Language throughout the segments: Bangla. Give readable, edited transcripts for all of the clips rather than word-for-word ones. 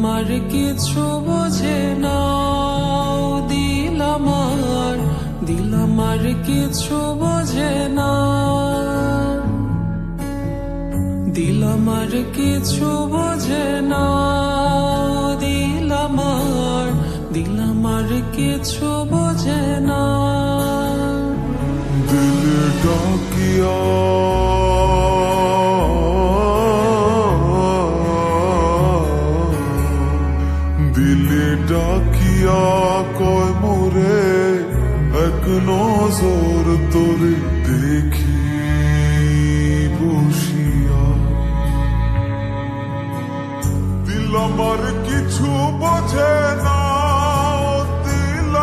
আমার কিছু বোঝে না, দিল আমার কিছু বোঝে না, দিল আমার কিছু বোঝে না, দিল আমার কিছু বোঝে না। দিল ডাকিয়া দিলে ডাকিয়া কয় মোরে এক নজর তোরে দেখি বসিয়া। দিল আমার কিছু বোঝে না, দিল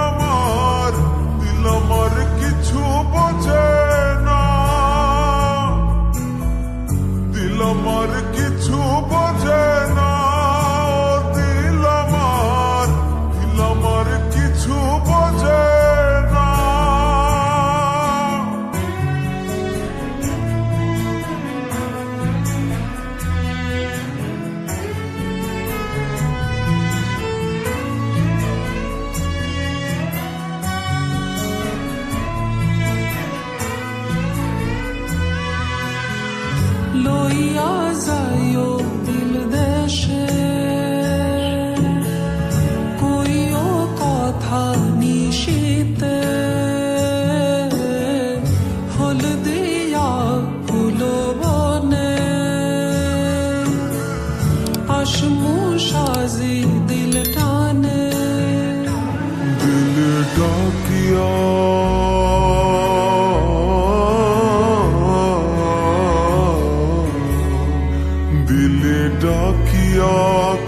আমার কিছু বোঝে না, দিল আমার কিছু বোঝে না, দিল আমার কিছু বোঝে না। লইয়া যাইও দিল দেশে, কইও কথা নিশিতে, হল দিয়া ফুল বনে, আসমু সাজি দিল টানে। দিল ডাকিয়া দিলে ডাকিয়া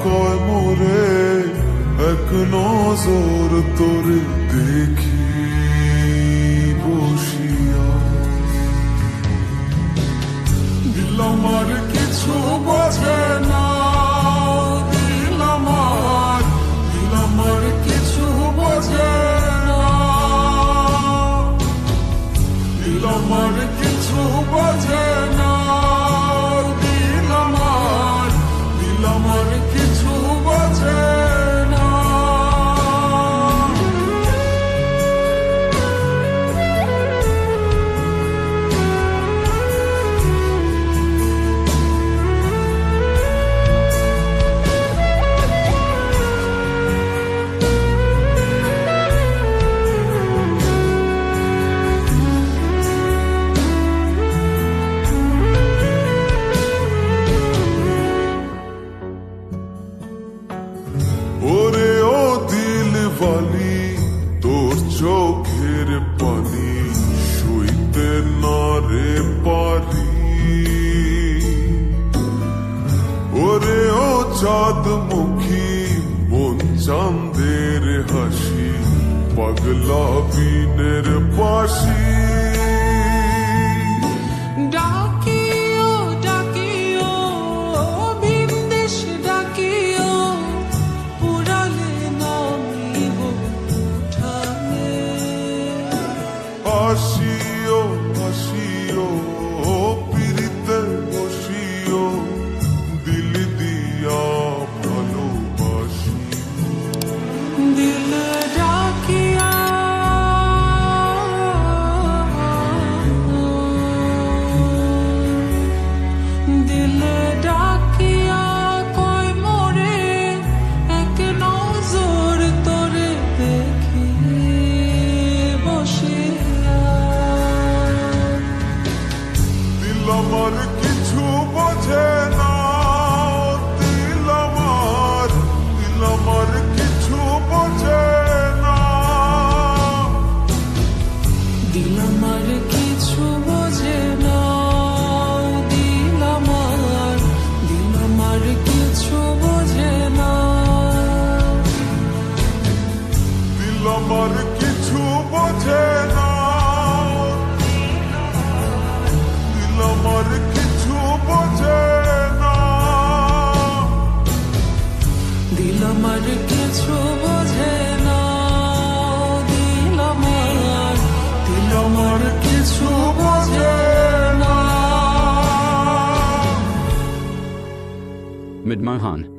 কয় মোরে এক নজর তোরে দেখি বসিয়া। দিল আমার কিছু বোঝে না, দিল আমার কিছু বোঝে না, দিল আমার কিছু বোঝে না, দিল আমার কিছু বোঝে না। ওরে ও দিলওয়ালি, তোর চোখের পানি সইতে না রে পারি। ওরে ও চাঁদ মুখী মন চাঁদের হাসি, পাগলা বিনের পাশি। ডাকিও ডাকিও বিন্দেশ ডাকিও, পুরালে নামিব উঠানে। আসিও আসিও পিরিতে বসিও, দিল দিয়া ভালোবাসি। দিল ডাকিয়া দিল ডাকিয়া কয় মোরে এক নজর তোরে দেখি বসিয়া। দিল আমার কিছু বোঝে না, দিল আমার কিছু বোঝে না, দিল আমার কিছু বোঝে না, দিল আমার কিছু বোঝে না, দিল আমার কিছু বোঝে না, দিল আমার কিছু বোঝে না, দিল আমার কিছু বোঝে না, দিল আমার কিছু বোঝে না। Mit Mohan.